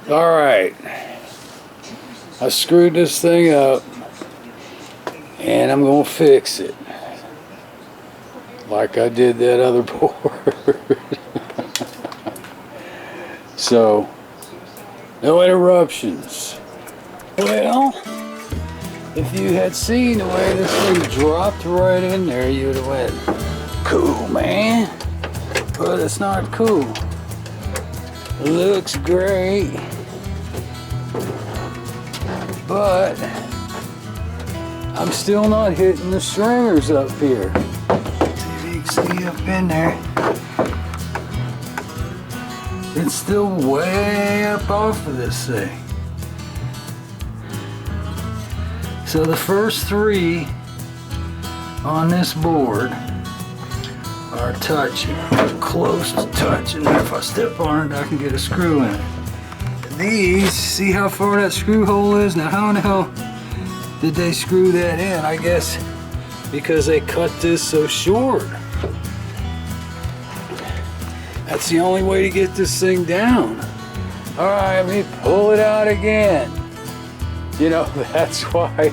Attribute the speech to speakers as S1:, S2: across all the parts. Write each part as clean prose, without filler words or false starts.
S1: Alright, I screwed this thing up and I'm going to fix it like I did that other board. So, no interruptions. Well, if you had seen the way this thing dropped right in there, you would have went, cool, man. But it's not cool. It looks great, but I'm still not hitting the stringers up here. See if you can see up in there. It's still way up off of this thing. So the first three on this board are touching, close to touching. If I step on it, I can get a screw in it. These, see how far that screw hole is? Now how in the hell did they screw that in? I guess because they cut this so short. That's the only way to get this thing down. All right, let me pull it out again. You know, that's why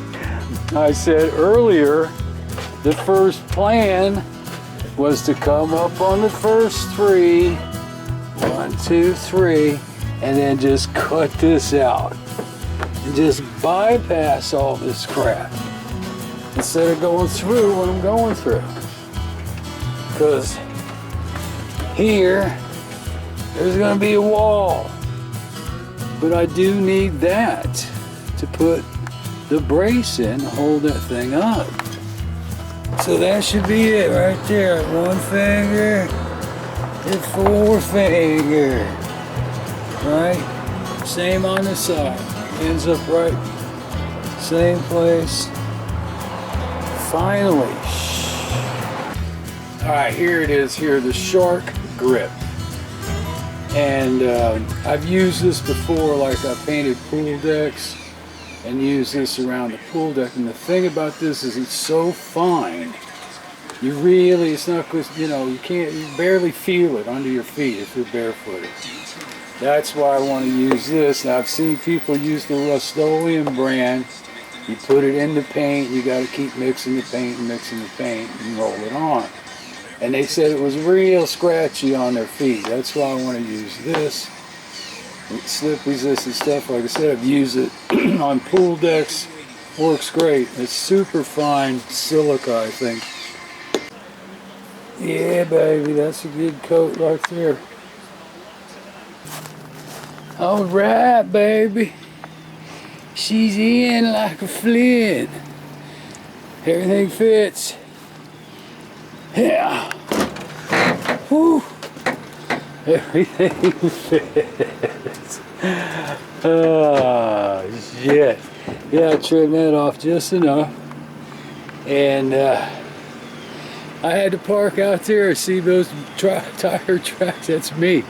S1: I said earlier, the first plan was to come up on the first three, 1, 2, 3, and then just cut this out and just bypass all this crap instead of going through what I'm going through. Because here, there's going to be a wall, but I do need that to put the brace in to hold that thing up. So that should be it right there. 1 finger and 4 finger. Right? Same on the side. Ends up right. Same place. Finally. Alright, here it is here, the shark grip. And I've used this before, like I painted pool decks and use this around the pool deck. And the thing about this is it's so fine. You really, it's not, you know, you barely feel it under your feet if you're barefooted. That's why I want to use this. Now I've seen people use the Rust-Oleum brand. You put it in the paint, you got to keep mixing the paint and mixing the paint and roll it on. And they said it was real scratchy on their feet. That's why I want to use this. Slip resistant stuff, like I said, I've used it on pool decks. Works great. It's super fine silica, I think. Yeah, baby, that's a good coat right there. All right, baby. She's in like a flint. Everything fits. Yeah. Whew. Everything fits. Oh, shit. Yeah, I trimmed that off just enough. And I had to park out there and see those tire tracks. That's me.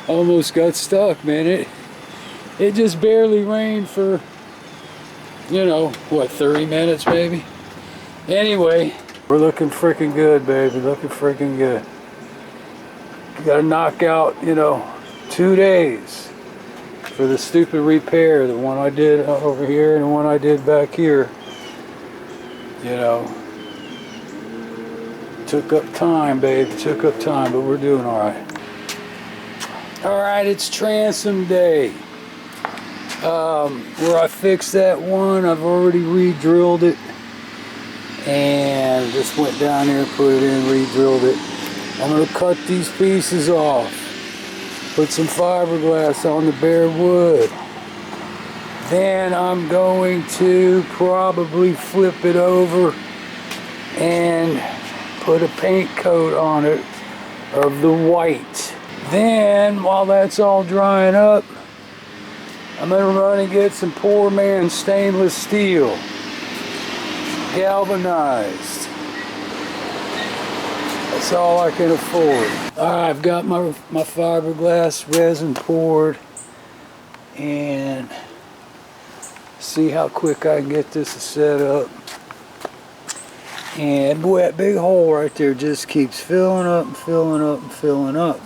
S1: Almost got stuck, man. It just barely rained for, you know, what, 30 minutes maybe? Anyway, we're looking freaking good, baby. Looking freaking good. You gotta knock out, you know, 2 days for the stupid repair. The one I did over here and the one I did back here. You know, took up time, babe. Took up time, but we're doing all right. All right, it's transom day. Where I fixed that one, I've already re-drilled it. And just went down there, put it in, re-drilled it. I'm going to cut these pieces off. Put some fiberglass on the bare wood. Then I'm going to probably flip it over and put a paint coat on it of the white. Then, while that's all drying up, I'm going to run and get some poor man's stainless steel. Galvanized. That's all I can afford. Alright, I've got my fiberglass resin poured, and see how quick I can get this set up. And boy, that big hole right there just keeps filling up and filling up and filling up.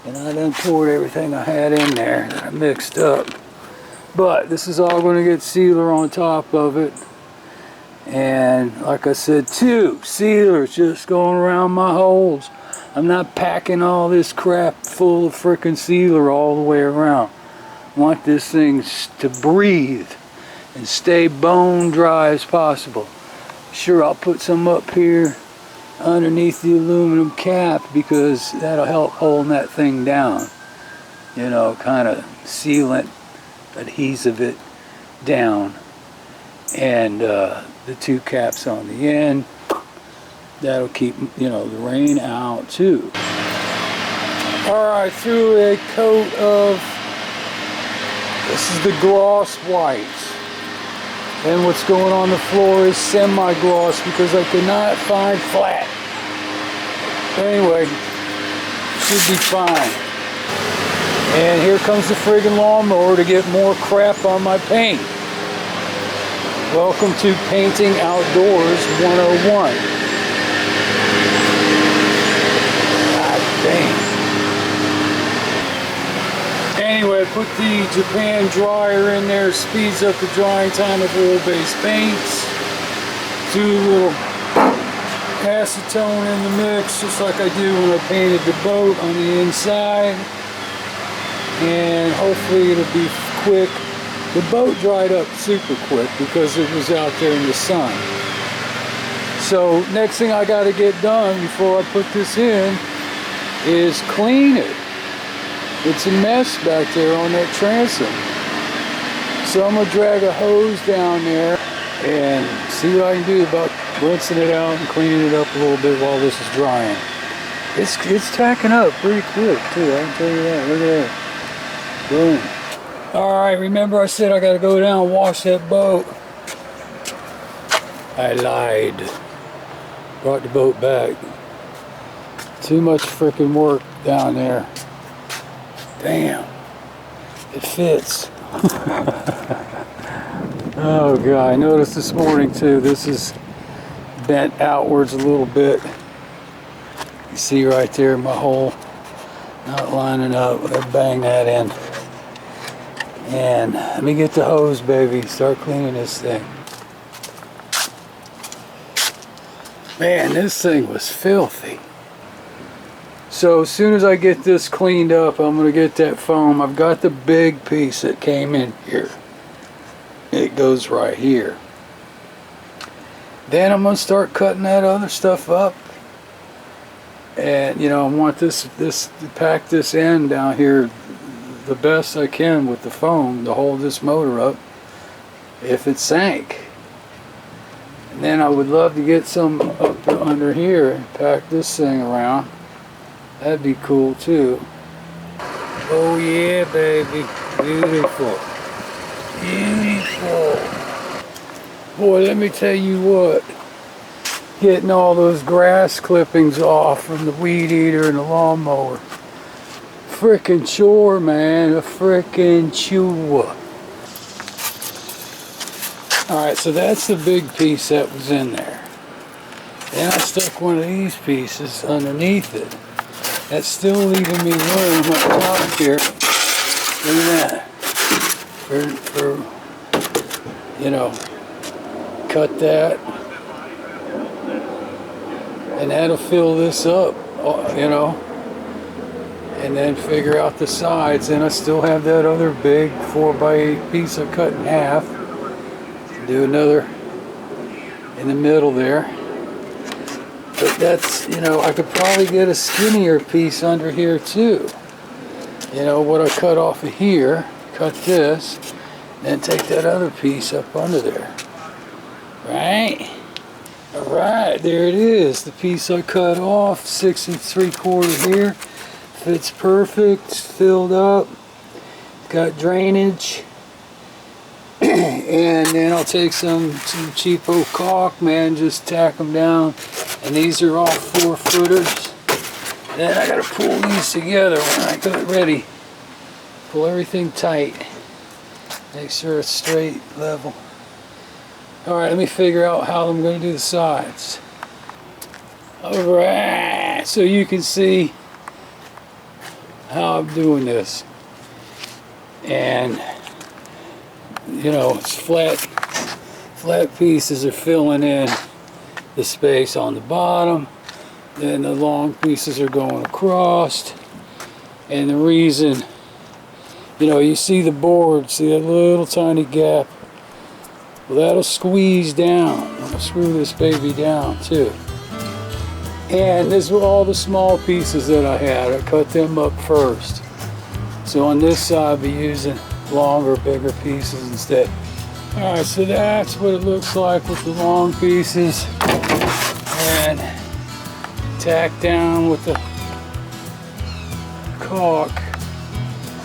S1: And I done poured everything I had in there that I mixed up. But this is all going to get sealer on top of it. And like I said, 2 sealers just going around my holes. I'm not packing all this crap full of frickin' sealer all the way around. I want this thing to breathe and stay bone dry as possible. Sure, I'll put some up here underneath the aluminum cap because that'll help holding that thing down. You know, kind of sealant, adhesive it down. And the 2 caps on the end, that'll keep, you know, the rain out too. Alright, threw a coat of, this is the gloss white. And what's going on the floor is semi-gloss because I could not find flat. But anyway, should be fine. And here comes the friggin' lawnmower to get more crap on my paint. Welcome to Painting Outdoors 101. God dang. Anyway, put the Japan dryer in there, speeds up the drying time of oil-based paints. Do a little acetone in the mix, just like I did when I painted the boat on the inside. And hopefully it'll be quick. The boat dried up super quick because it was out there in the sun. So next thing I got to get done before I put this in is clean it. It's a mess back there on that transom. So I'm going to drag a hose down there and see what I can do about rinsing it out and cleaning it up a little bit while this is drying. It's tacking up pretty quick too, I can tell you that. Look at that. Boom. Alright, remember I said I got to go down and wash that boat? I lied. Brought the boat back. Too much freaking work down there. Damn, it fits. Oh God, I noticed this morning too, this is bent outwards a little bit. You see right there my hole not lining up. I bang that in. And let me get the hose, baby, start cleaning this thing. Man, this thing was filthy. So as soon as I get this cleaned up, I'm going to get that foam. I've got the big piece that came in here. It goes right here. Then I'm going to start cutting that other stuff up. And, you know, I want this to pack this end down here the best I can with the foam to hold this motor up if it sank. And then I would love to get some up under here and pack this thing around. That'd be cool too. Oh yeah, baby. Beautiful. Beautiful. Boy, let me tell you what. Getting all those grass clippings off from the weed eater and the lawnmower. Frickin' chore, man. A frickin' chore. Alright, so that's the big piece that was in there. Then I stuck one of these pieces underneath it. That's still leaving me room up top here. Look at that. For you know, cut that. And that'll fill this up, you know. And then figure out the sides. And I still have that other big 4x8 piece I cut in half. Do another in the middle there. But that's, you know, I could probably get a skinnier piece under here too. You know, what I cut off of here, cut this, then take that other piece up under there. Right? Alright, there it is. The piece I cut off, 6 3/4 here. Fits perfect, filled up, got drainage. And then I'll take some cheapo caulk, man, just tack them down. And these are all 4-footers. Then I gotta pull these together when I get ready. Pull everything tight. Make sure it's straight, level. Alright, let me figure out how I'm gonna do the sides. Alright, so you can see how I'm doing this. And, you know, it's flat pieces are filling in the space on the bottom. Then the long pieces are going across. And the reason, you know, you see the board, see that little tiny gap? Well, that'll squeeze down. I'll screw this baby down too. And this was all the small pieces that I had. I cut them up first. So on this side, I'll be using longer, bigger pieces instead. All right, so that's what it looks like with the long pieces. And tack down with the caulk.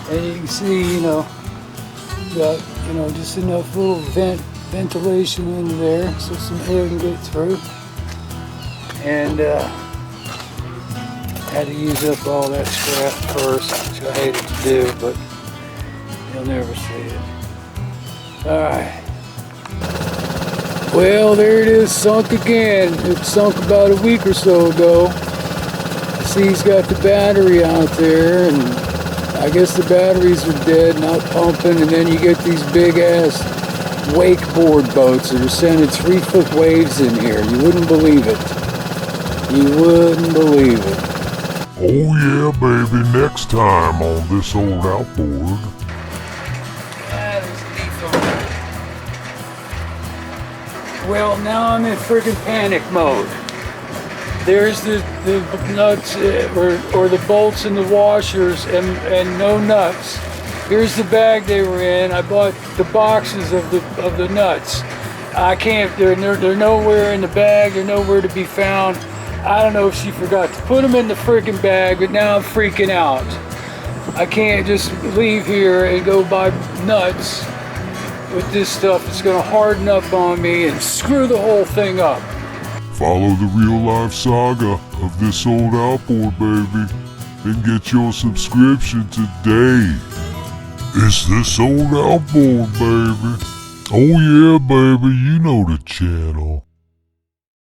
S1: And you can see, you know, got, you know, just enough little ventilation in there so some air can get through. And had to use up all that scrap first, which I hated to do, but you'll never see it. Alright. Well, there it is, sunk again. It sunk about a week or so ago. See, he's got the battery out there, and I guess the batteries are dead, not pumping, and then you get these big ass wakeboard boats that are sending 3-foot waves in here. You wouldn't believe it. You wouldn't believe it.
S2: Oh yeah, baby, next time on this old outboard.
S1: That is lethal. Well, now I'm in friggin' panic mode. There's the nuts or the bolts and the washers and no nuts. Here's the bag they were in. I bought the boxes of the nuts. I can't. They're nowhere in the bag. They're nowhere to be found. I don't know if she forgot to put them in the friggin' bag, but now I'm freaking out. I can't just leave here and go buy nuts with this stuff. It's gonna harden up on me and screw the whole thing up.
S2: Follow the real life saga of this old outboard, baby, and get your subscription today. It's this old outboard, baby. Oh yeah, baby, you know the channel.